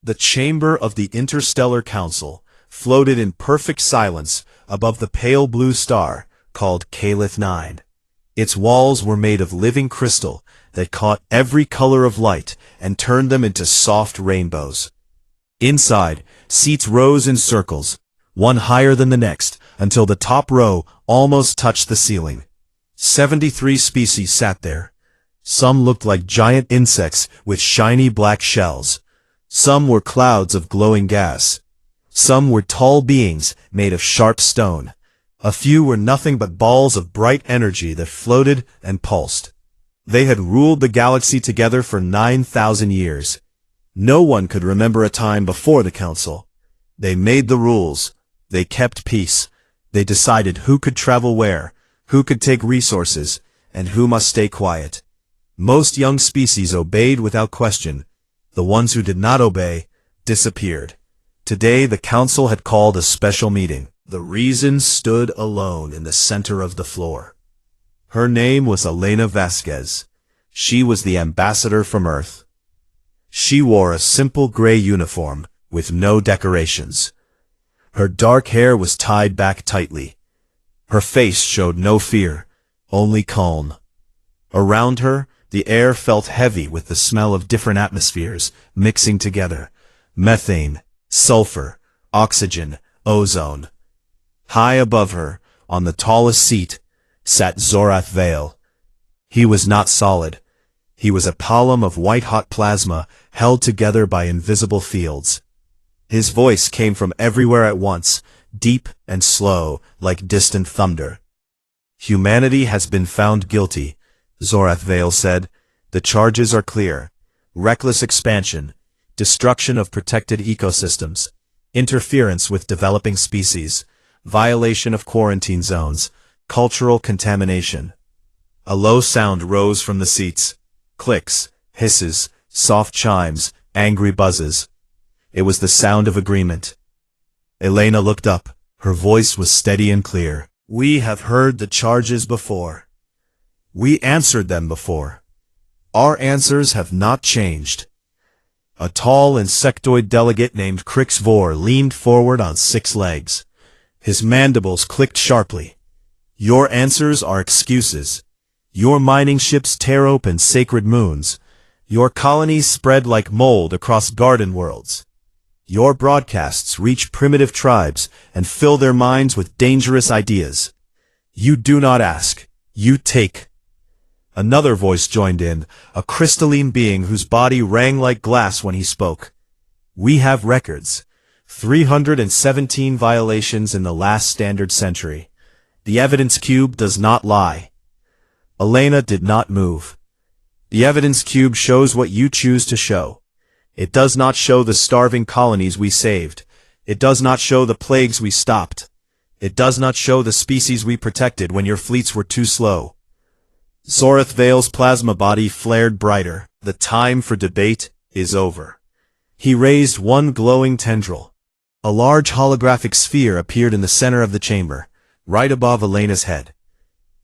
The chamber of the Interstellar Council floated in perfect silence above the pale blue star called Calith 9. Its walls were made of living crystal that caught every color of light and turned them into soft rainbows. Inside, seats rose in circles, one higher than the next, until the top row almost touched the ceiling. 73 species sat there. Some looked like giant insects with shiny black shells. Some were clouds of glowing gas. Some were tall beings made of sharp stone. A few were nothing but balls of bright energy that floated and pulsed. They had ruled the galaxy together for 9,000 years. No one could remember a time before the council. They made the rules. They kept peace. They decided who could travel where, who could take resources, and who must stay quiet. Most young species obeyed without question. The ones who did not obey disappeared. Today the council had called a special meeting. The Reason stood alone in the center of the floor. Her name was Elena Vasquez. She was the ambassador from Earth. She wore a simple gray uniform with no decorations. Her dark hair was tied back tightly. Her face showed no fear, only calm. Around her, the air felt heavy with the smell of different atmospheres mixing together. Methane, sulfur, oxygen, ozone. High above her, on the tallest seat, sat Zorath Vale. He was not solid. He was a column of white-hot plasma held together by invisible fields. His voice came from everywhere at once, deep and slow, like distant thunder. Humanity has been found guilty, Zorath Vale said. The charges are clear. Reckless expansion, destruction of protected ecosystems, interference with developing species, violation of quarantine zones, cultural contamination. A low sound rose from the seats. Clicks, hisses, soft chimes, angry buzzes. It was the sound of agreement. Elena looked up. Her voice was steady and clear. We have heard the charges before. We answered them before. Our answers have not changed. A tall insectoid delegate named Crix Vor leaned forward on 6 legs. His mandibles clicked sharply. Your answers are excuses. Your mining ships tear open sacred moons. Your colonies spread like mold across garden worlds. Your broadcasts reach primitive tribes and fill their minds with dangerous ideas. You do not ask. You take. Another voice joined in, a crystalline being whose body rang like glass when he spoke. We have records. 317 violations in the last standard century. The evidence cube does not lie. Elena did not move. The evidence cube shows what you choose to show. It does not show the starving colonies we saved. It does not show the plagues we stopped. It does not show the species we protected when your fleets were too slow. Zorath Vale's plasma body flared brighter. The time for debate is over. He raised one glowing tendril. A large holographic sphere appeared in the center of the chamber, right above Elena's head.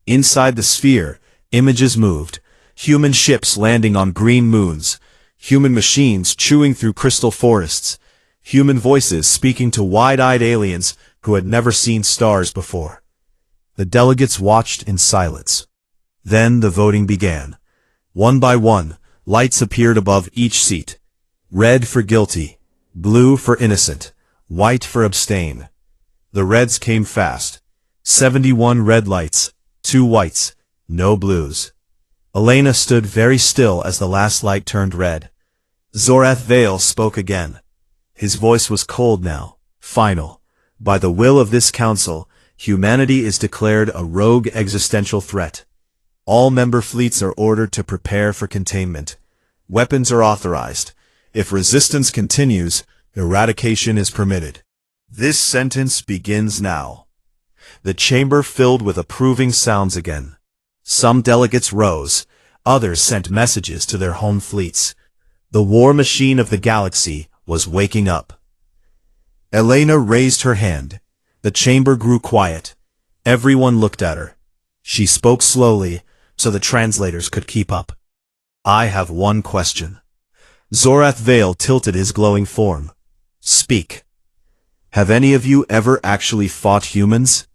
Inside the sphere, images moved. Human ships landing on green moons. Human machines chewing through crystal forests. Human voices speaking to wide-eyed aliens who had never seen stars before. The delegates watched in silence. Then the voting began. One by one, lights appeared above each seat. Red for guilty, blue for innocent, white for abstain. The reds came fast. 71 red lights, 2 whites, no blues. Elena stood very still as the last light turned red. Zorath Vale spoke again. His voice was cold now, final. By the will of this council, humanity is declared a rogue existential threat. All member fleets are ordered to prepare for containment. Weapons are authorized. If resistance continues, eradication is permitted. This sentence begins now. The chamber filled with approving sounds again. Some delegates rose. Others sent messages to their home fleets. The war machine of the galaxy was waking up. Elena raised her hand. The chamber grew quiet. Everyone looked at her. She spoke slowly, so the translators could keep up. I have one question. Zorath Vale tilted his glowing form. Speak. Have any of you ever actually fought humans?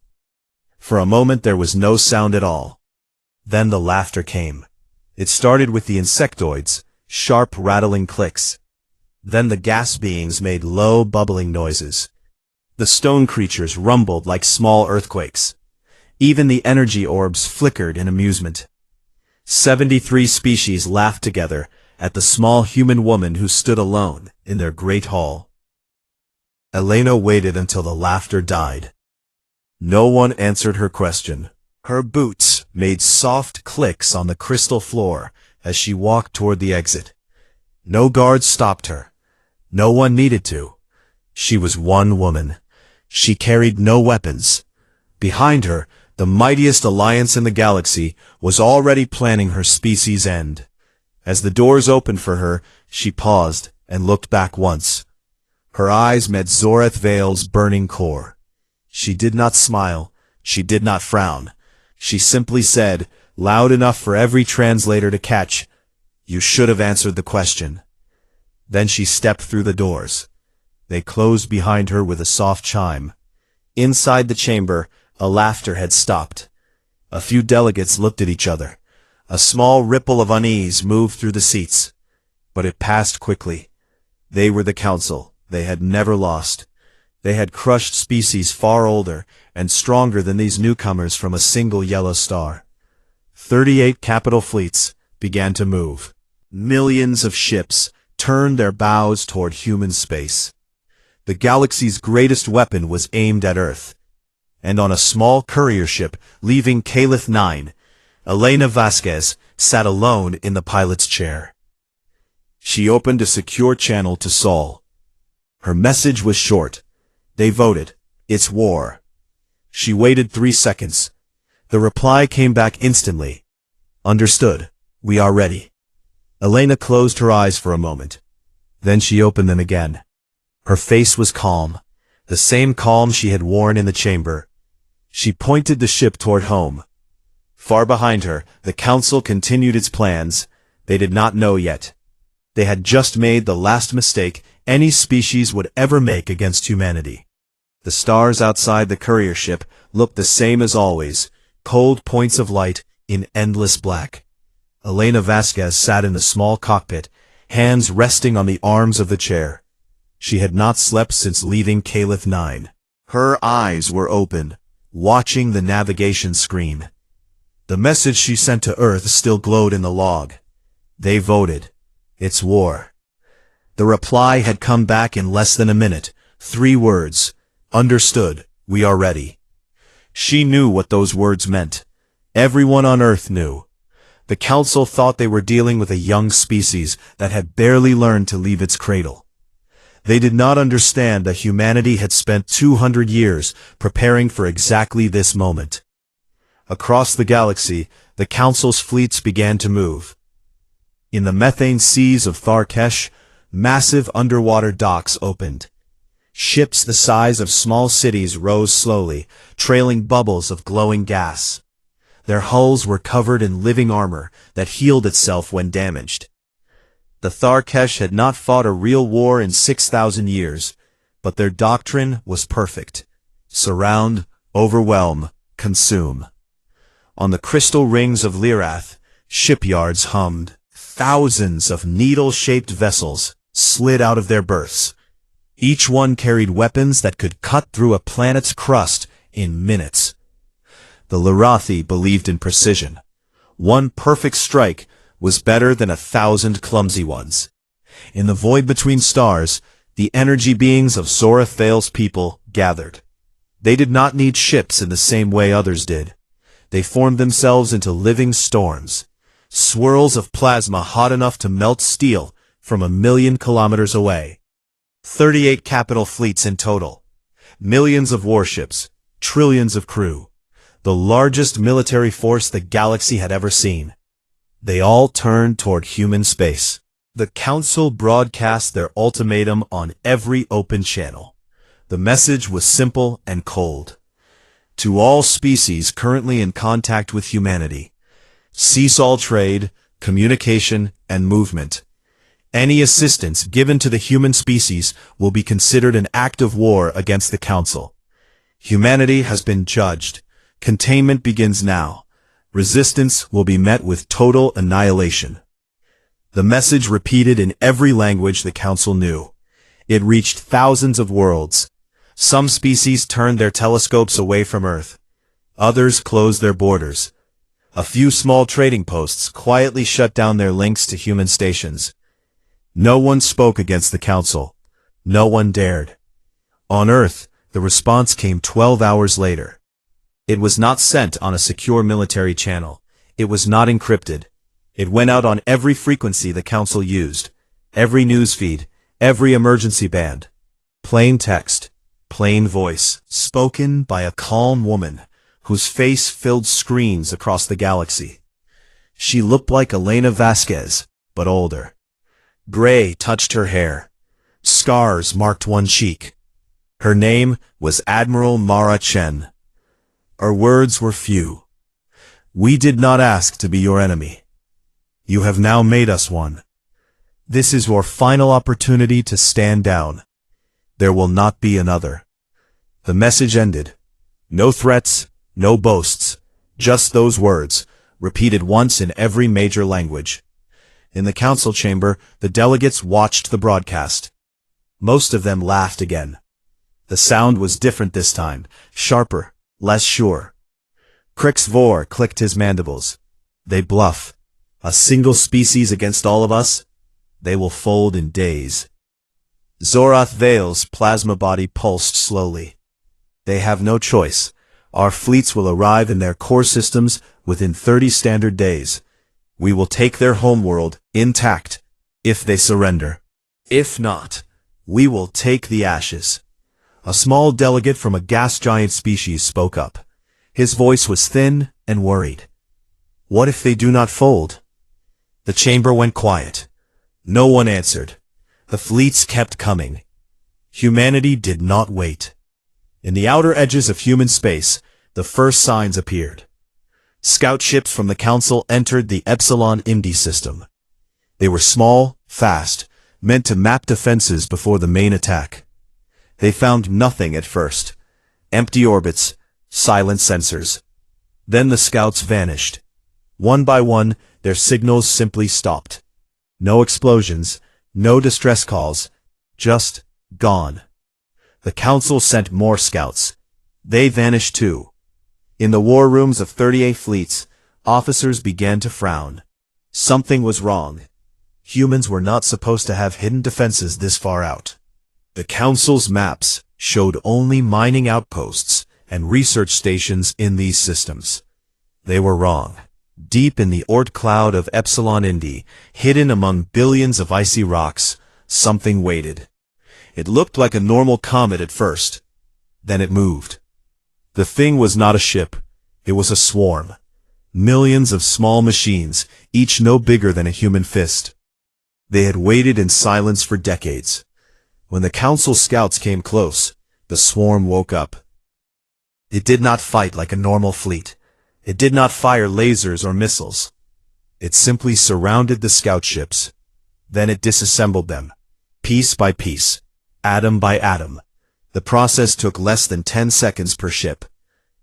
For a moment there was no sound at all. Then the laughter came. It started with the insectoids, sharp rattling clicks. Then the gas beings made low bubbling noises. The stone creatures rumbled like small earthquakes. Even the energy orbs flickered in amusement. 73 species laughed together at the small human woman who stood alone in their great hall. Elena waited until the laughter died. No one answered her question. Her boots made soft clicks on the crystal floor as she walked toward the exit. No guards stopped her. No one needed to. She was one woman. She carried no weapons. Behind her, the mightiest alliance in the galaxy was already planning her species' end. As the doors opened for her, she paused and looked back once. Her eyes met Zorath Vale's burning core. She did not smile. She did not frown. She simply said, loud enough for every translator to catch, "You should have answered the question." Then she stepped through the doors. They closed behind her with a soft chime. Inside the chamber, a laughter had stopped. A few delegates looked at each other. A small ripple of unease moved through the seats. But it passed quickly. They were the council. They had never lost. They had crushed species far older and stronger than these newcomers from a single yellow star. 38 capital fleets began to move. Millions of ships turned their bows toward human space. The galaxy's greatest weapon was aimed at Earth. And on a small courier ship leaving Calith 9, Elena Vasquez sat alone in the pilot's chair. She opened a secure channel to Sol. Her message was short. They voted. It's war. She waited 3 seconds. The reply came back instantly. Understood. We are ready. Elena closed her eyes for a moment. Then she opened them again. Her face was calm, the same calm she had worn in the chamber. She pointed the ship toward home. Far behind her, the council continued its plans. They did not know yet. They had just made the last mistake any species would ever make against humanity. The stars outside the courier ship looked the same as always, cold points of light in endless black. Elena Vasquez sat in the small cockpit, hands resting on the arms of the chair. She had not slept since leaving Calith 9. Her eyes were open, watching the navigation screen. The message she sent to Earth still glowed in the log. They voted. It's war. The reply had come back in less than a minute. 3 words. Understood. We are ready. She knew what those words meant. Everyone on Earth knew. The council thought they were dealing with a young species that had barely learned to leave its cradle. They did not understand that humanity had spent 200 years preparing for exactly this moment. Across the galaxy, the council's fleets began to move. In the methane seas of Tharkesh, massive underwater docks opened. Ships the size of small cities rose slowly, trailing bubbles of glowing gas. Their hulls were covered in living armor that healed itself when damaged. The Tharkesh had not fought a real war in 6,000 years, but their doctrine was perfect. Surround, overwhelm, consume. On the crystal rings of Lyrath, shipyards hummed. Thousands of needle-shaped vessels slid out of their berths. Each one carried weapons that could cut through a planet's crust in minutes. The Lyrathi believed in precision. One perfect strike was better than 1,000 clumsy ones. In the void between stars, the energy beings of Zorath Vale's people gathered. They did not need ships in the same way others did. They formed themselves into living storms, swirls of plasma hot enough to melt steel from 1,000,000 kilometers away. 38 capital fleets in total. Millions of warships, trillions of crew. The largest military force the galaxy had ever seen. They all turned toward human space. The council broadcast their ultimatum on every open channel. The message was simple and cold. To all species currently in contact with humanity, cease all trade, communication, and movement. Any assistance given to the human species will be considered an act of war against the Council. Humanity has been judged. Containment begins now. Resistance will be met with total annihilation. The message repeated in every language the Council knew. It reached thousands of worlds. Some species turned their telescopes away from Earth. Others closed their borders. A few small trading posts quietly shut down their links to human stations. No one spoke against the Council. No one dared. On Earth, the response came 12 hours later. It was not sent on a secure military channel. It was not encrypted. It went out on every frequency the Council used, every newsfeed, every emergency band. Plain text, plain voice, spoken by a calm woman whose face filled screens across the galaxy. She looked like Elena Vasquez, but older. Gray touched her hair. Scars marked one cheek. Her name was Admiral Mara Chen. Her words were few. We did not ask to be your enemy. You have now made us one. This is your final opportunity to stand down. There will not be another. The message ended. No threats, no boasts, just those words, repeated once in every major language. In the council chamber, the delegates watched the broadcast. Most of them laughed again. The sound was different this time, sharper, less sure. Crix Vor clicked his mandibles. They bluff. A single species against all of us? They will fold in days. Zorath Vale's plasma body pulsed slowly. They have no choice. Our fleets will arrive in their core systems within 30 standard days. We will take their homeworld intact, if they surrender. If not, we will take the ashes. A small delegate from a gas giant species spoke up. His voice was thin and worried. What if they do not fold? The chamber went quiet. No one answered. The fleets kept coming. Humanity did not wait. In the outer edges of human space, the first signs appeared. Scout ships from the Council entered the Epsilon Imdi system. They were small, fast, meant to map defenses before the main attack. They found nothing at first. Empty orbits, silent sensors. Then the scouts vanished. One by one, their signals simply stopped. No explosions, no distress calls, just gone. The Council sent more scouts. They vanished too. In the war rooms of 38 fleets, officers began to frown. Something was wrong. Humans were not supposed to have hidden defenses this far out. The Council's maps showed only mining outposts and research stations in these systems. They were wrong. Deep in the Oort cloud of Epsilon Indi, hidden among billions of icy rocks, something waited. It looked like a normal comet at first. Then it moved. The thing was not a ship. It was a swarm. Millions of small machines, each no bigger than a human fist. They had waited in silence for decades. When the Council scouts came close, the swarm woke up. It did not fight like a normal fleet. It did not fire lasers or missiles. It simply surrounded the scout ships. Then it disassembled them, piece by piece, atom by atom. The process took less than 10 seconds per ship.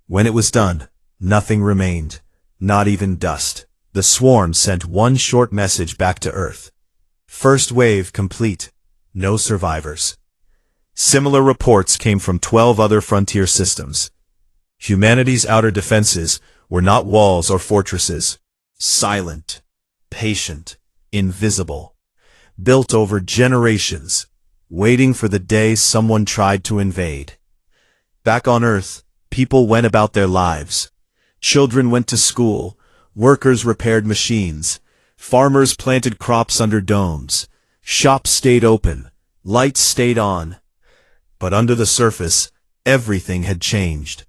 When it was done, nothing remained, not even dust. The swarm sent one short message back to Earth. First wave complete. No survivors. Similar reports came from 12 other frontier systems. Humanity's outer defenses were not walls or fortresses. Silent, patient, invisible. Built over generations, waiting for the day someone tried to invade. Back on Earth, people went about their lives. Children went to school, workers repaired machines, farmers planted crops under domes, shops stayed open, lights stayed on. But under the surface, everything had changed.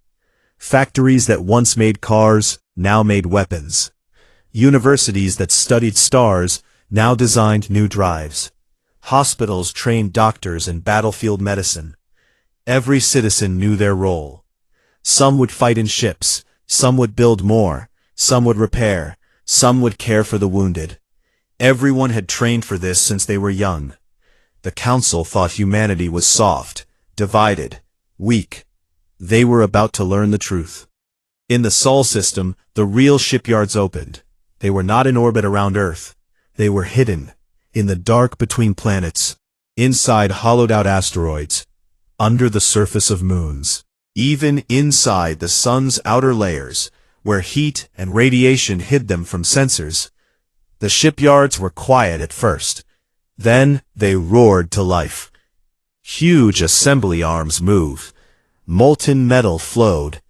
Factories that once made cars now made weapons. Universities that studied stars now designed new drives. Hospitals trained doctors in battlefield medicine. Every citizen knew their role. Some would fight in ships, some would build more, some would repair, some would care for the wounded. Everyone had trained for this since they were young. The council thought humanity was soft, divided, weak. They were about to learn the truth. In the Sol system, the real shipyards opened. They were not in orbit around Earth. They were hidden, in the dark between planets, inside hollowed-out asteroids, under the surface of moons, even inside the sun's outer layers, where heat and radiation hid them from sensors. The shipyards were quiet at first. Then they roared to life. Huge assembly arms moved. Molten metal flowed.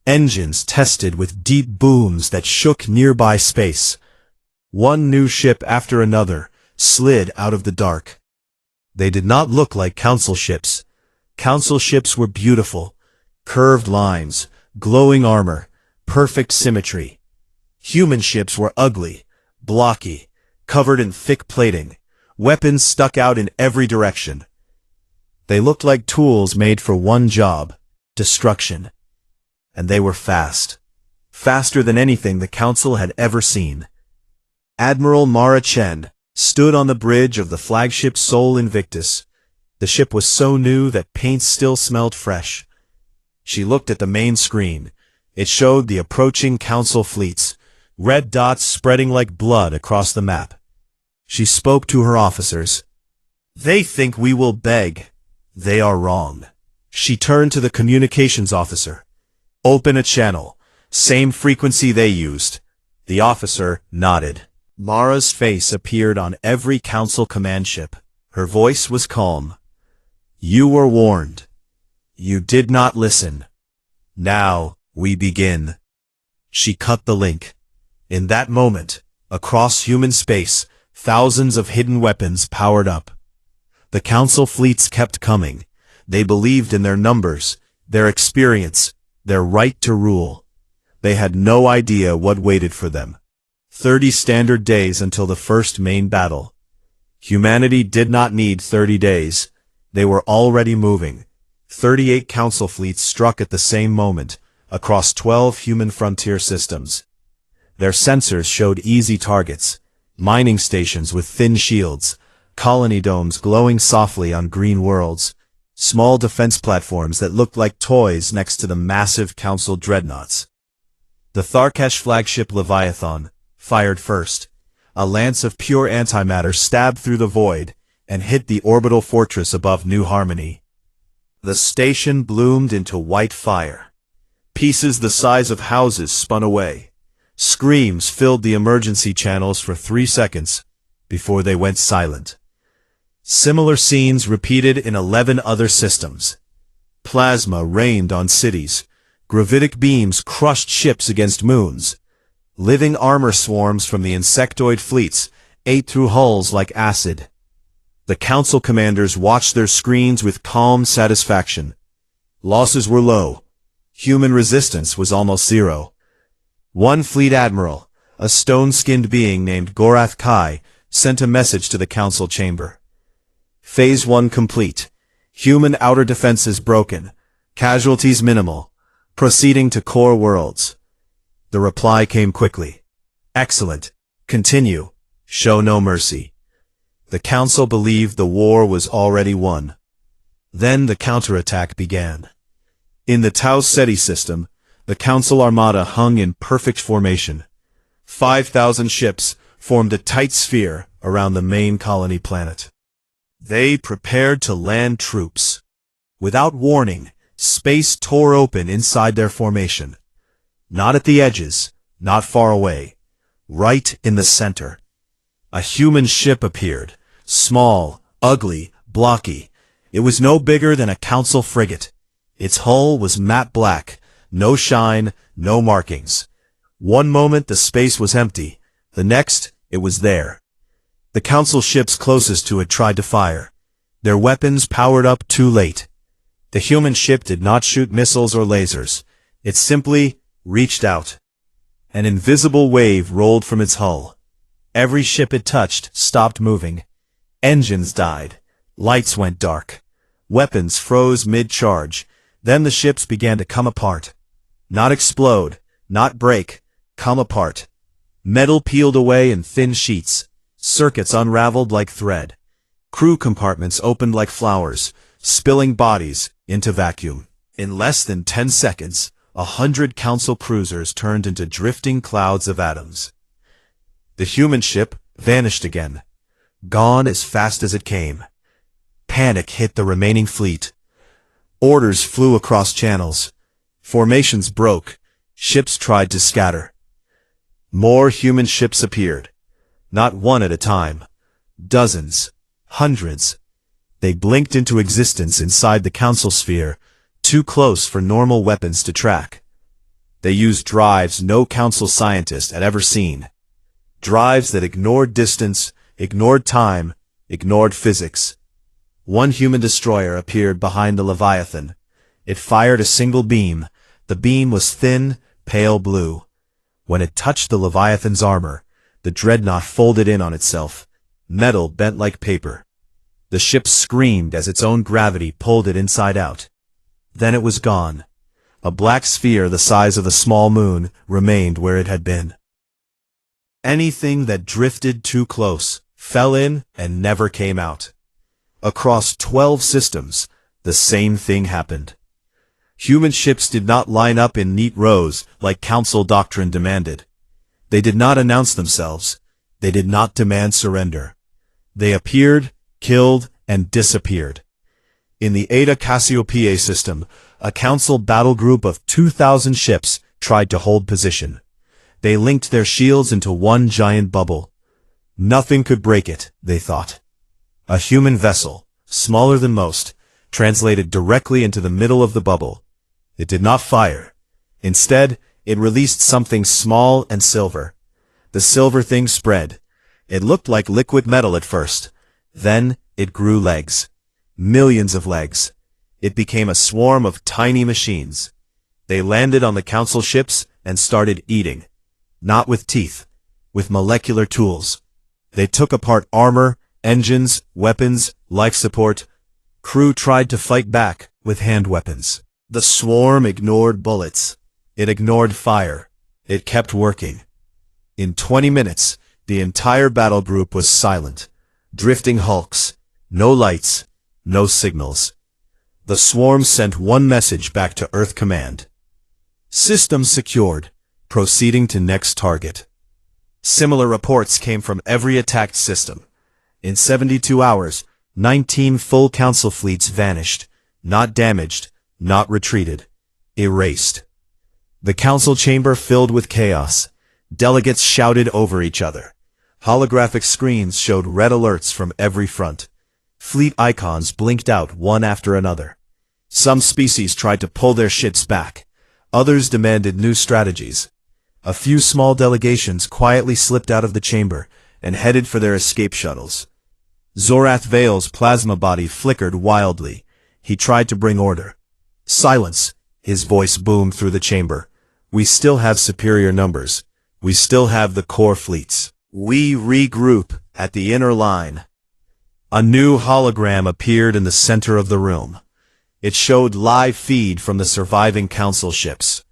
Engines tested with deep booms that shook nearby space. One new ship after another slid out of the dark. They did not look like council ships. Council ships were beautiful. Curved lines, glowing armor, perfect symmetry. Human ships were ugly, blocky, covered in thick plating. Weapons stuck out in every direction. They looked like tools made for one job: destruction. And they were fast. Faster than anything the Council had ever seen. Admiral Mara Chen stood on the bridge of the flagship Sol Invictus. The ship was so new that paint still smelled fresh. She looked at the main screen. It showed the approaching Council fleets, red dots spreading like blood across the map. She spoke to her officers. "They think we will beg. They are wrong." She turned to the communications officer. "Open a channel. Same frequency they used." The officer nodded. Mara's face appeared on every Council command ship. Her voice was calm. "You were warned. You did not listen. Now we begin." She cut the link. In that moment, across human space, thousands of hidden weapons powered up. The Council fleets kept coming. They believed in their numbers, their experience, their right to rule. They had no idea what waited for them. 30 standard days until the first main battle. Humanity did not need 30 days. They were already moving. 38 Council fleets struck at the same moment, across 12 human frontier systems. Their sensors showed easy targets: mining stations with thin shields, colony domes glowing softly on green worlds, small defense platforms that looked like toys next to the massive Council dreadnoughts. The Tharkesh flagship Leviathan fired first. A lance of pure antimatter stabbed through the void and hit the orbital fortress above New Harmony. The station bloomed into white fire. Pieces the size of houses spun away. Screams filled the emergency channels for 3 seconds before they went silent. Similar scenes repeated in 11 other systems. Plasma rained on cities. Gravitic beams crushed ships against moons. Living armor swarms from the insectoid fleets ate through hulls like acid. The Council commanders watched their screens with calm satisfaction. Losses were low. Human resistance was almost zero. One fleet admiral, a stone-skinned being named Gorath Kai, sent a message to the Council chamber. Phase 1 complete. Human outer defenses broken. Casualties minimal. Proceeding to core worlds. The reply came quickly. Excellent. Continue. Show no mercy. The Council believed the war was already won. Then the counterattack began. In the Tau Ceti system, the Council armada hung in perfect formation. 5,000 ships formed a tight sphere around the main colony planet. They prepared to land troops. Without warning, space tore open inside their formation. Not at the edges, not far away. Right in the center. A human ship appeared. Small, ugly, blocky. It was no bigger than a Council frigate. Its hull was matte black. No shine, no markings. One moment the space was empty. The next, it was there. The Council ships closest to it tried to fire. Their weapons powered up too late. The human ship did not shoot missiles or lasers. It simply reached out. An invisible wave rolled from its hull. Every ship it touched stopped moving. Engines died. Lights went dark. Weapons froze mid-charge. Then the ships began to come apart. Not explode, not break, come apart. Metal peeled away in thin sheets. Circuits unraveled like thread. Crew compartments opened like flowers, spilling bodies into vacuum. In less than 10 seconds, 100 Council cruisers turned into drifting clouds of atoms. The human ship vanished again, gone as fast as it came. Panic hit the remaining fleet. Orders flew across channels. Formations broke. Ships tried to scatter. More human ships appeared. Not one at a time. Dozens. Hundreds. They blinked into existence inside the Council sphere, too close for normal weapons to track. They used drives no Council scientist had ever seen. Drives that ignored distance, ignored time, ignored physics. One human destroyer appeared behind the Leviathan. It fired a single beam. The beam was thin, pale blue. When it touched the Leviathan's armor, the dreadnought folded in on itself, metal bent like paper. The ship screamed as its own gravity pulled it inside out. Then it was gone. A black sphere the size of a small moon remained where it had been. Anything that drifted too close fell in and never came out. Across 12 systems, the same thing happened. Human ships did not line up in neat rows like Council doctrine demanded. They did not announce themselves. They did not demand surrender. They appeared, killed, and disappeared. In the Eta Cassiopeia system, a Council battle group of 2,000 ships tried to hold position. They linked their shields into one giant bubble. Nothing could break it, they thought. A human vessel, smaller than most, translated directly into the middle of the bubble. It did not fire. Instead, it released something small and silver. The silver thing spread. It looked like liquid metal at first. Then it grew legs. Millions of legs. It became a swarm of tiny machines. They landed on the Council ships and started eating. Not with teeth, with molecular tools. They took apart armor, engines, weapons, life support. Crew tried to fight back with hand weapons. The swarm ignored bullets. It ignored fire. It kept working. In 20 minutes, the entire battle group was silent. Drifting hulks. No lights. No signals. The swarm sent one message back to Earth Command. System secured. Proceeding to next target. Similar reports came from every attacked system. In 72 hours, 19 full Council fleets vanished, not damaged, not retreated, erased. The Council chamber filled with chaos. Delegates shouted over each other. Holographic screens showed red alerts from every front. Fleet icons blinked out one after another. Some species tried to pull their ships back. Others demanded new strategies. A few small delegations quietly slipped out of the chamber and headed for their escape shuttles. Zorath Vale's plasma body flickered wildly. He tried to bring order. Silence, his voice boomed through the chamber. We still have superior numbers. We still have the core fleets. We regroup at the inner line. A new hologram appeared in the center of the room. It showed live feed from the surviving Council ships.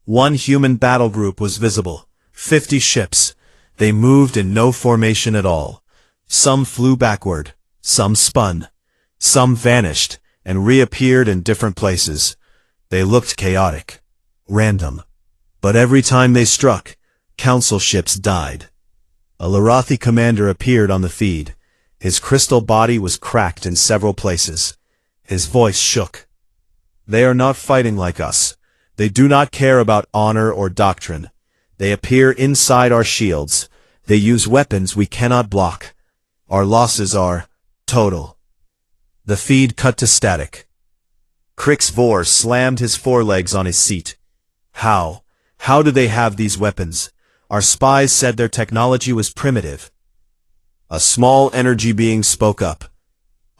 One human battle group was visible. 50 ships. They moved in no formation at all. Some flew backward. Some spun. Some vanished and reappeared in different places. They looked chaotic. Random. But every time they struck, Council ships died. A Larathi commander appeared on the feed. His crystal body was cracked in several places. His voice shook. They are not fighting like us. They do not care about honor or doctrine. They appear inside our shields. They use weapons we cannot block. Our losses are total. The feed cut to static. Crix Vor slammed his forelegs on his seat. How? How do they have these weapons? Our spies said their technology was primitive. A small energy being spoke up.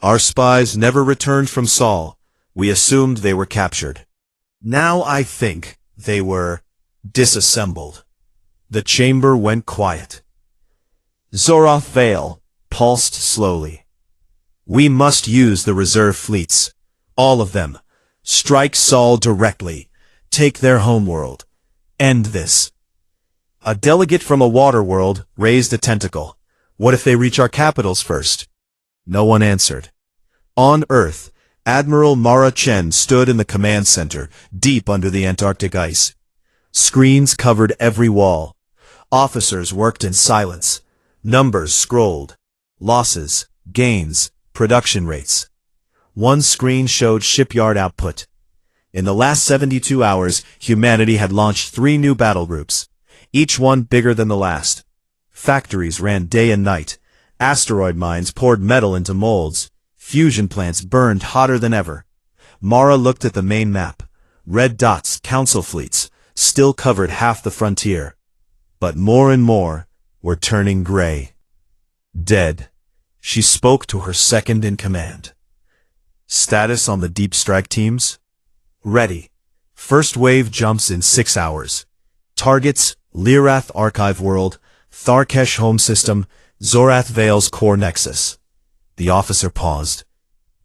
Our spies never returned from Sol. We assumed they were captured. Now I think they were disassembled. The chamber went quiet. Zorath Vale pulsed slowly. We must use the reserve fleets. All of them. Strike Sol directly. Take their homeworld. End this. A delegate from a water world raised a tentacle. What if they reach our capitals first? No one answered. On Earth, Admiral Mara Chen stood in the command center, deep under the Antarctic ice. Screens covered every wall. Officers worked in silence. Numbers scrolled. Losses, gains, production rates. One screen showed shipyard output. In the last 72 hours, humanity had launched 3 new battle groups, each one bigger than the last. Factories ran day and night. Asteroid mines poured metal into molds. Fusion plants burned hotter than ever. Mara looked at the main map. Red dots, council fleets, still covered half the frontier. But more and more were turning gray. Dead. She spoke to her second in command. Status on the deep strike teams? Ready. First wave jumps in 6 hours. Targets: Lyrath Archive World, Tharkesh Home System, Zorath Vale's Core Nexus. The officer paused.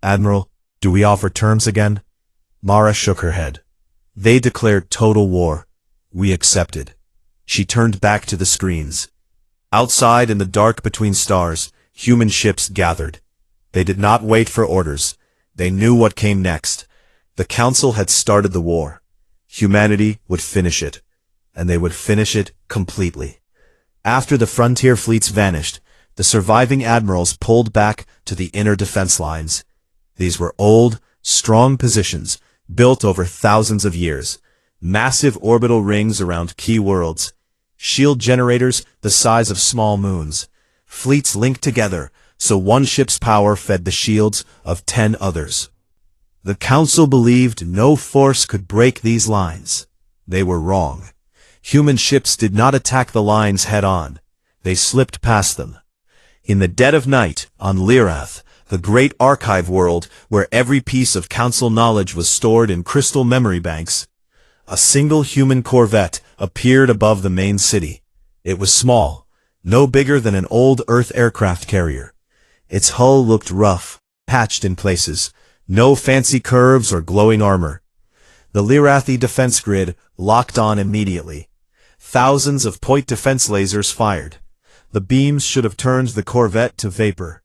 Admiral, do we offer terms again? Mara shook her head. They declared total war. We accepted. She turned back to the screens. Outside in the dark between stars, human ships gathered. They did not wait for orders. They knew what came next. The Council had started the war. Humanity would finish it, and they would finish it completely. After the frontier fleets vanished, the surviving admirals pulled back to the inner defense lines. These were old, strong positions, built over thousands of years. Massive orbital rings around key worlds. Shield generators the size of small moons. Fleets linked together, so one ship's power fed the shields of 10 others. The Council believed no force could break these lines. They were wrong. Human ships did not attack the lines head-on. They slipped past them. In the dead of night, on Lyrath, the great archive world where every piece of Council knowledge was stored in crystal memory banks, a single human corvette appeared above the main city. It was small, no bigger than an old Earth aircraft carrier. Its hull looked rough, patched in places, no fancy curves or glowing armor. The Lyrathi defense grid locked on immediately. Thousands of point defense lasers fired. The beams should have turned the corvette to vapor.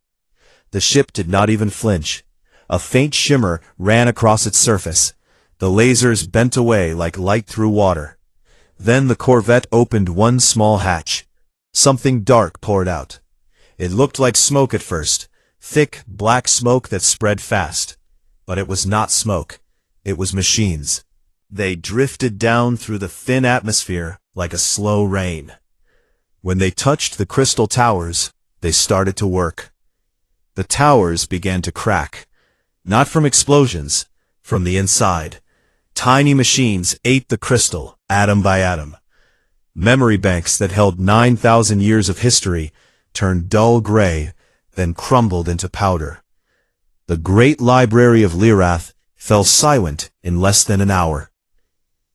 The ship did not even flinch. A faint shimmer ran across its surface. The lasers bent away like light through water. Then the corvette opened one small hatch. Something dark poured out. It looked like smoke at first, thick, black smoke that spread fast. But it was not smoke. It was machines. They drifted down through the thin atmosphere like a slow rain. When they touched the crystal towers, they started to work. The towers began to crack. Not from explosions, from the inside. Tiny machines ate the crystal, atom by atom. Memory banks that held 9,000 years of history turned dull gray, then crumbled into powder. The great library of Lyrath fell silent in less than an hour.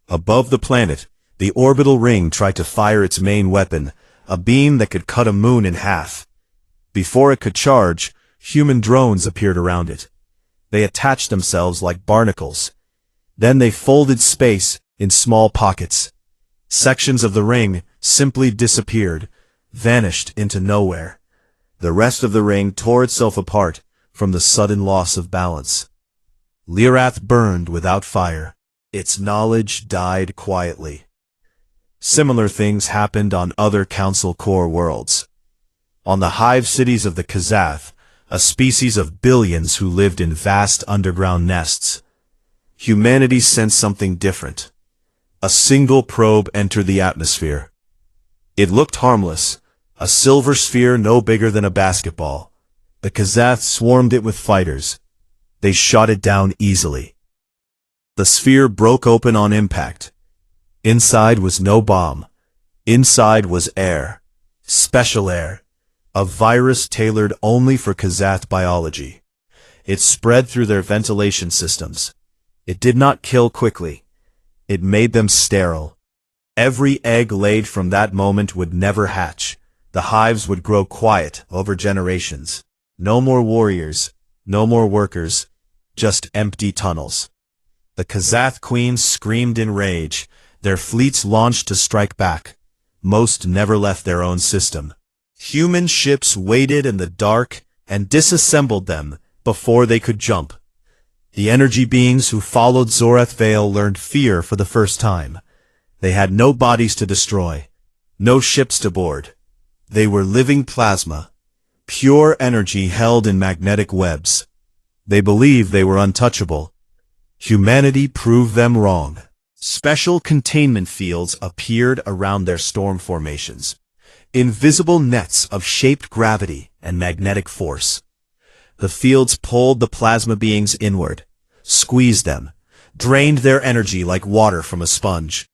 Above the planet, the orbital ring tried to fire its main weapon, a beam that could cut a moon in half. Before it could charge, human drones appeared around it. They attached themselves like barnacles. Then they folded space in small pockets. Sections of the ring simply disappeared, vanished into nowhere. The rest of the ring tore itself apart from the sudden loss of balance. Lyrath burned without fire. Its knowledge died quietly. Similar things happened on other Council core worlds. On the hive cities of the Kazath, a species of billions who lived in vast underground nests, humanity sensed something different. A single probe entered the atmosphere. It looked harmless, a silver sphere no bigger than a basketball. The Kazath swarmed it with fighters. They shot it down easily. The sphere broke open on impact. Inside was no bomb. Inside was air. Special air. A virus tailored only for Kazath biology. It spread through their ventilation systems. It did not kill quickly. It made them sterile. Every egg laid from that moment would never hatch. The hives would grow quiet over generations. No more warriors, no more workers, just empty tunnels. The Kazath queens screamed in rage. Their fleets launched to strike back. Most never left their own system. Human ships waited in the dark and disassembled them before they could jump. The energy beings who followed Zorath Vale learned fear for the first time. They had no bodies to destroy, no ships to board. They were living plasma, pure energy held in magnetic webs. They believed they were untouchable. Humanity proved them wrong. Special containment fields appeared around their storm formations, invisible nets of shaped gravity and magnetic force. The fields pulled the plasma beings inward, squeezed them, drained their energy like water from a sponge.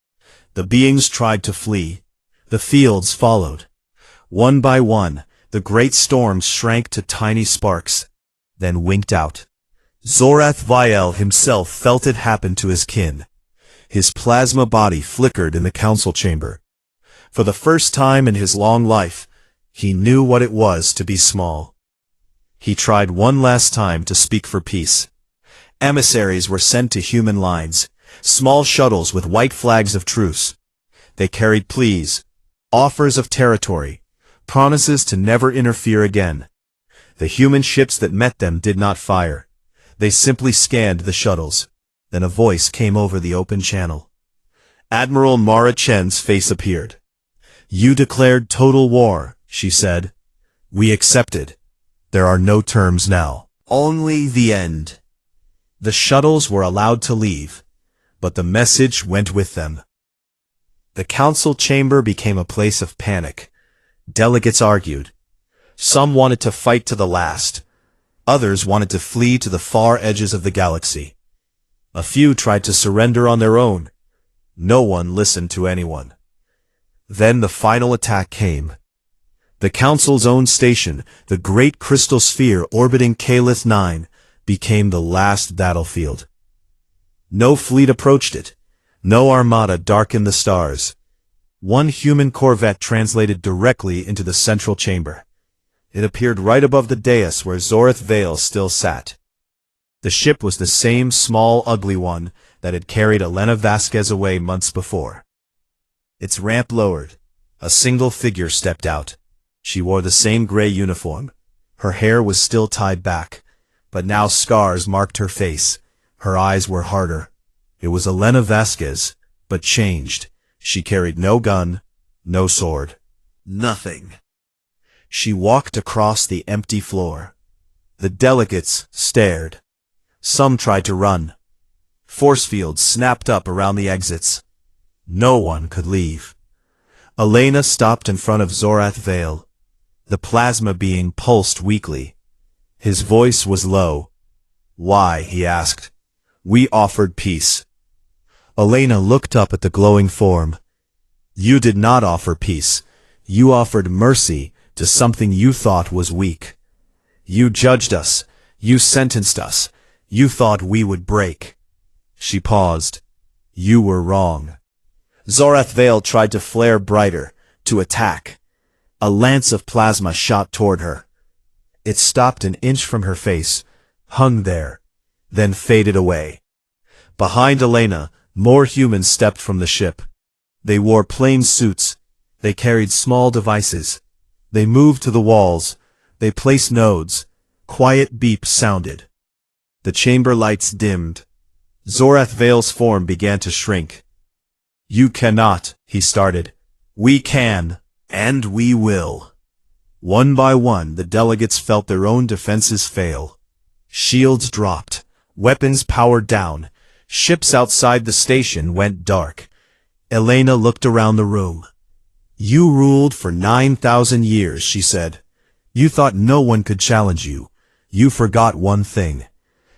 The beings tried to flee. The fields followed. One by one, the great storms shrank to tiny sparks, then winked out. Zorath Vale himself felt it happen to his kin. His plasma body flickered in the council chamber. For the first time in his long life, he knew what it was to be small. He tried one last time to speak for peace. Emissaries were sent to human lines, small shuttles with white flags of truce. They carried pleas, offers of territory, promises to never interfere again. The human ships that met them did not fire. They simply scanned the shuttles. Then a voice came over the open channel. Admiral Mara Chen's face appeared. "You declared total war," she said. "We accepted. There are no terms now. Only the end." The shuttles were allowed to leave, but the message went with them. The council chamber became a place of panic. Delegates argued. Some wanted to fight to the last. Others wanted to flee to the far edges of the galaxy. A few tried to surrender on their own. No one listened to anyone. Then the final attack came. The Council's own station, the great crystal sphere orbiting Calith 9, became the last battlefield. No fleet approached it. No armada darkened the stars. One human corvette translated directly into the central chamber. It appeared right above the dais where Zorath Vale still sat. The ship was the same small, ugly one that had carried Elena Vasquez away months before. Its ramp lowered. A single figure stepped out. She wore the same gray uniform. Her hair was still tied back, but now scars marked her face. Her eyes were harder. It was Elena Vasquez, but changed. She carried no gun, no sword. Nothing. She walked across the empty floor. The delegates stared. Some tried to run. Force fields snapped up around the exits. No one could leave. Elena stopped in front of Zorath Vale. The plasma being pulsed weakly. His voice was low. "Why?" he asked. "We offered peace." Elena looked up at the glowing form. "You did not offer peace. You offered mercy to something you thought was weak. You judged us. You sentenced us. You thought we would break." She paused. "You were wrong." Zorath Vale tried to flare brighter, to attack. A lance of plasma shot toward her. It stopped an inch from her face, hung there, then faded away. Behind Elena, more humans stepped from the ship. They wore plain suits. They carried small devices. They moved to the walls. They placed nodes. Quiet beeps sounded. The chamber lights dimmed. Zorath Vale's form began to shrink. "You cannot," he started. "We can, and we will." One by one, the delegates felt their own defenses fail. Shields dropped. Weapons powered down. Ships outside the station went dark. Elena looked around the room. "You ruled for 9,000 years, she said. "You thought no one could challenge you. You forgot one thing."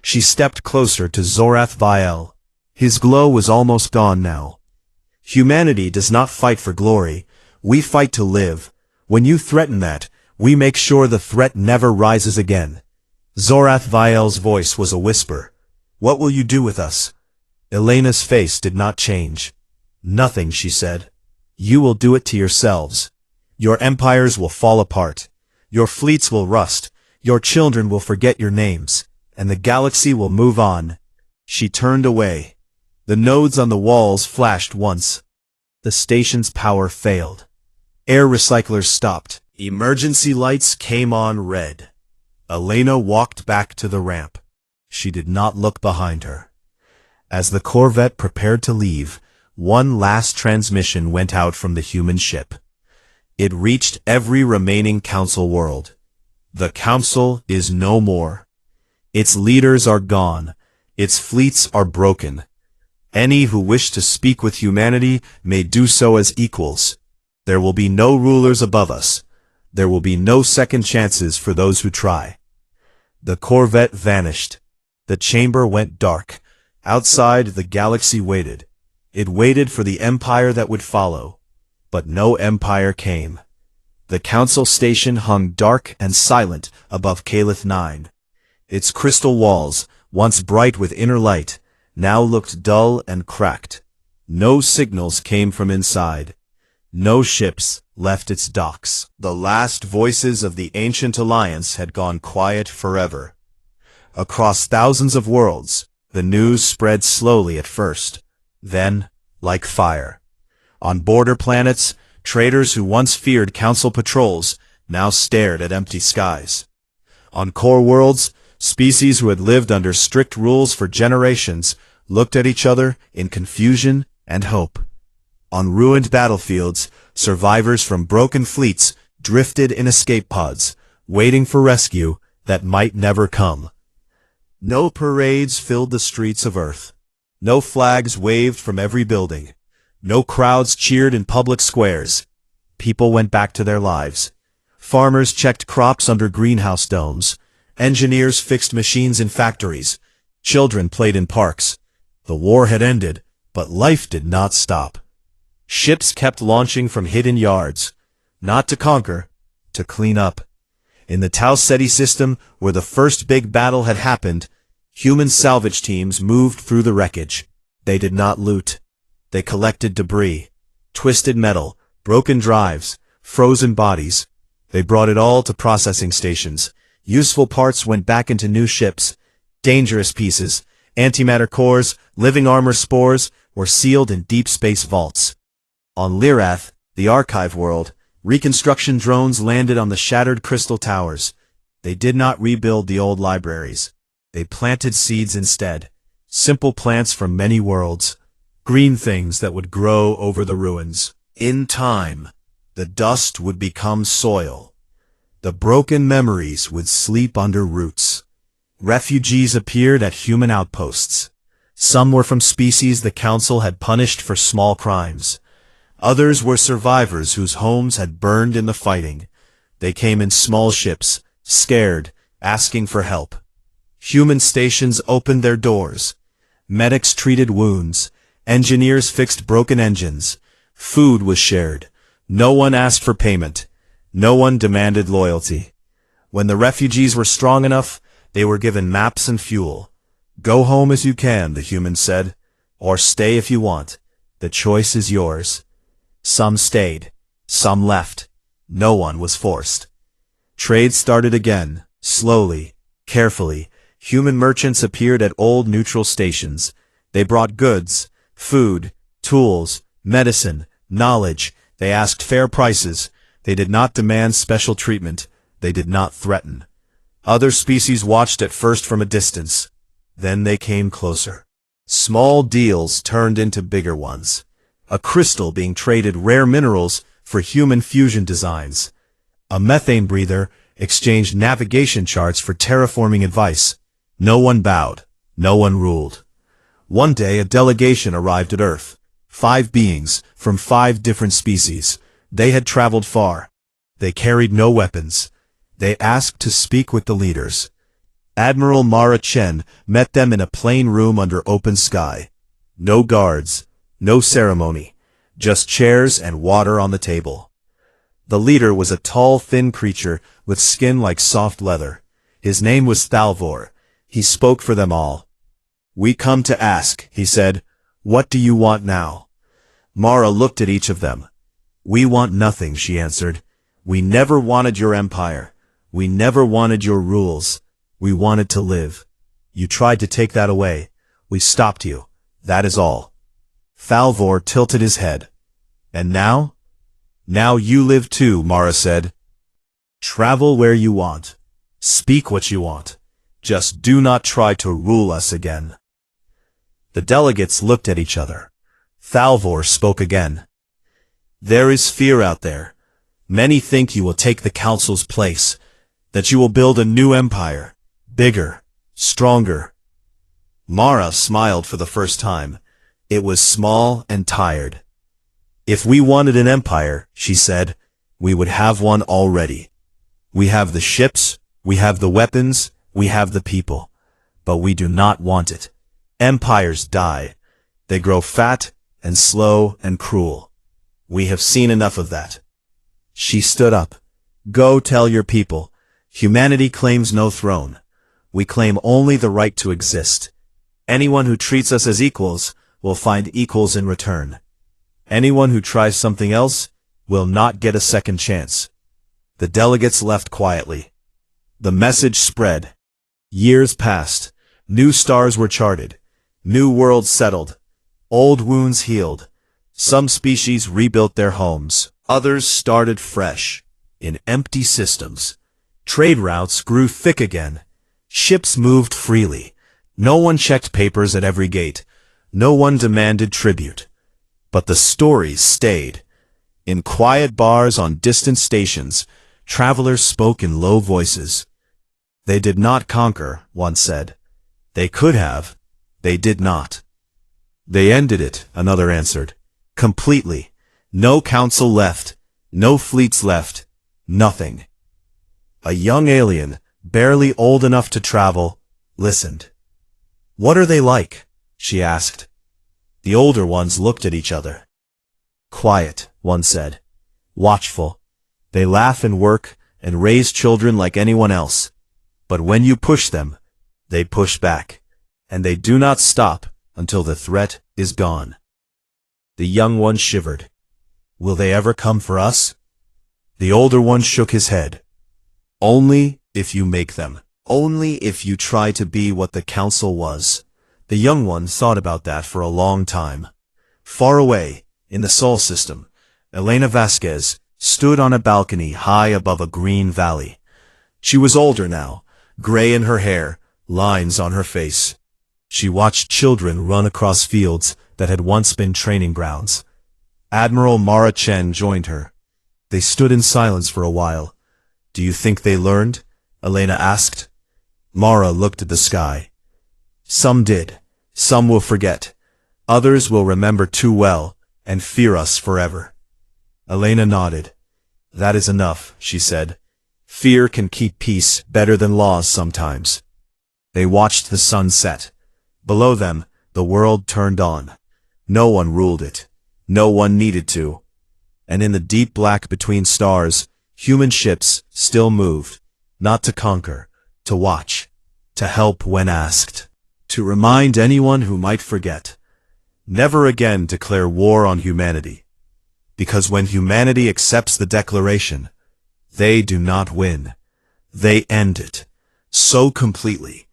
She stepped closer to Zorath Vale. His glow was almost gone now. "Humanity does not fight for glory. We fight to live. When you threaten that, we make sure the threat never rises again." Zorath Vale's voice was a whisper. "What will you do with us?" Elena's face did not change. "Nothing," she said. "You will do it to yourselves. Your empires will fall apart. Your fleets will rust. Your children will forget your names. And the galaxy will move on." She turned away. The nodes on the walls flashed once. The station's power failed. Air recyclers stopped. Emergency lights came on red. Elena walked back to the ramp. She did not look behind her. As the Corvette prepared to leave, one last transmission went out from the human ship. It reached every remaining Council world. The Council is no more. Its leaders are gone. Its fleets are broken. Any who wish to speak with humanity may do so as equals. There will be no rulers above us. There will be no second chances for those who try. The Corvette vanished. The chamber went dark. Outside, the galaxy waited. It waited for the empire that would follow. But no empire came. The Council station hung dark and silent above Calith 9. Its crystal walls, once bright with inner light, now looked dull and cracked. No signals came from inside. No ships left its docks. The last voices of the ancient alliance had gone quiet forever. Across thousands of worlds, the news spread slowly at first. Then, like fire. On border planets, traders who once feared Council patrols now stared at empty skies. On core worlds, species who had lived under strict rules for generations looked at each other in confusion and hope. On ruined battlefields, survivors from broken fleets drifted in escape pods, waiting for rescue that might never come. No parades filled the streets of Earth. No flags waved from every building. No crowds cheered in public squares. People went back to their lives. Farmers checked crops under greenhouse domes. Engineers fixed machines in factories. Children played in parks. The war had ended, but life did not stop. Ships kept launching from hidden yards, not to conquer, to clean up. In the Tau Ceti system, where the first big battle had happened, human salvage teams moved through the wreckage. They did not loot. They collected debris, twisted metal, broken drives, frozen bodies. They brought it all to processing stations. Useful parts went back into new ships. Dangerous pieces, antimatter cores, living armor spores, were sealed in deep space vaults. On Lyrath, the archive world, reconstruction drones landed on the shattered crystal towers. They did not rebuild the old libraries. They planted seeds instead. Simple plants from many worlds. Green things that would grow over the ruins. In time, the dust would become soil. The broken memories would sleep under roots. Refugees appeared at human outposts. Some were from species the Council had punished for small crimes. Others were survivors whose homes had burned in the fighting. They came in small ships, scared, asking for help. Human stations opened their doors. Medics treated wounds. Engineers fixed broken engines. Food was shared. No one asked for payment. No one demanded loyalty. When the refugees were strong enough, they were given maps and fuel. Go home as you can, the humans said, or stay if you want. The choice is yours. Some stayed. Some left. No one was forced. Trade started again, slowly, carefully. Human merchants appeared at old neutral stations. They brought goods, food, tools, medicine, knowledge. They asked fair prices. They did not demand special treatment. They did not threaten. Other species watched at first from a distance. Then they came closer. Small deals turned into bigger ones. A crystal being traded rare minerals for human fusion designs. A methane breather exchanged navigation charts for terraforming advice. No one bowed. No one ruled. One day a delegation arrived at Earth. 5 beings from 5 different species. They had traveled far. They carried no weapons. They asked to speak with the leaders. Admiral Mara Chen met them in a plain room under open sky. No guards, no ceremony, just chairs and water on the table. The leader was a tall, thin creature with skin like soft leather. His name was Thalvor. He spoke for them all. "We come to ask," he said. "What do you want now?" Mara looked at each of them. "We want nothing," she answered. "We never wanted your empire. We never wanted your rules. We wanted to live. You tried to take that away. We stopped you. That is all." Thalvor tilted his head. "And now?" "Now you live too," Mara said. Travel where you want. Speak what you want. Just do not try to rule us again. The delegates looked at each other. Thalvor spoke again. There is fear out there. Many think you will take the council's place, that you will build a new empire, bigger, stronger. Mara smiled for the first time. It was small and tired. If we wanted an empire, she said, we would have one already. We have the ships, we have the weapons, we have the people. But we do not want it. Empires die. They grow fat and slow and cruel. We have seen enough of that. She stood up. Go tell your people. Humanity claims no throne. We claim only the right to exist. Anyone who treats us as equals will find equals in return. Anyone who tries something else will not get a second chance. The delegates left quietly. The message spread. Years passed. New stars were charted. New worlds settled. Old wounds healed. Some species rebuilt their homes. Others started fresh, in empty systems. Trade routes grew thick again. Ships moved freely. No one checked papers at every gate. No one demanded tribute. But the stories stayed. In quiet bars on distant stations, travelers spoke in low voices. They did not conquer, one said. They could have. They did not. They ended it, another answered. Completely. No council left. No fleets left. Nothing. A young alien, barely old enough to travel, listened. What are they like? She asked. The older ones looked at each other. Quiet, one said. Watchful. They laugh and work and raise children like anyone else. But when you push them, they push back. And they do not stop until the threat is gone. The young one shivered. Will they ever come for us? The older one shook his head. Only if you make them. Only if you try to be what the council was. The young one thought about that for a long time. Far away, in the Sol system, Elena Vasquez stood on a balcony high above a green valley. She was older now, gray in her hair, lines on her face. She watched children run across fields that had once been training grounds. Admiral Mara Chen joined her. They stood in silence for a while. Do you think they learned? Elena asked. Mara looked at the sky. Some did. Some will forget. Others will remember too well and fear us forever. Elena nodded. That is enough, she said. Fear can keep peace better than laws sometimes. They watched the sun set. Below them, the world turned on. No one ruled it. No one needed to. And in the deep black between stars, human ships still moved, not to conquer, to watch, to help when asked, to remind anyone who might forget. Never again declare war on humanity. Because when humanity accepts the declaration, they do not win. They end it, so completely,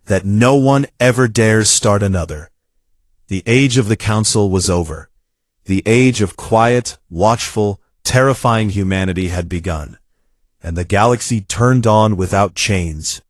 that no one ever dares start another. The age of the council was over. The age of quiet, watchful, terrifying humanity had begun, and the galaxy turned on without chains.